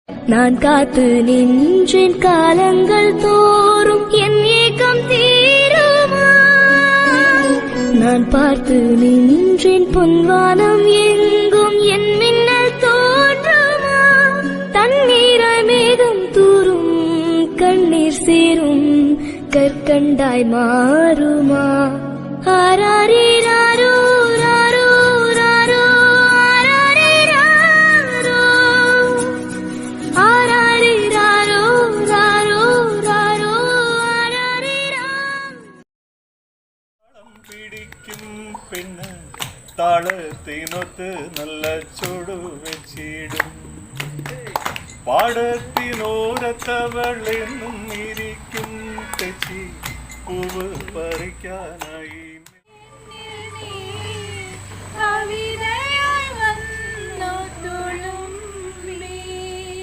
நான் காத்து நின்றேன் காலங்கள் தோறும் என் ஏக்கம் தீருமா. நான் பார்த்து நின்றேன் பொன்வானம் எங்கும் என் மின்னல் தோன்றுமா. தண்ணீராய் மேகம் தூரும் கண்ணீர் சேரும் கற்கண்டாய் மாறுமா. ஆராரிராரோ ராரோ ராரோ ஆராரிராரோ ஆராரிராரோ ராரோ ராரோ ஆராரிரா. பிடிக்கும் பெண்ணு தாளத்தினொத்து நல்ல சொடு வச்சிடும். பாடத்தினோரத்தவள் என்னும் இருக்கும் கட்சி பூவு பறிக்கானாய். கவிதை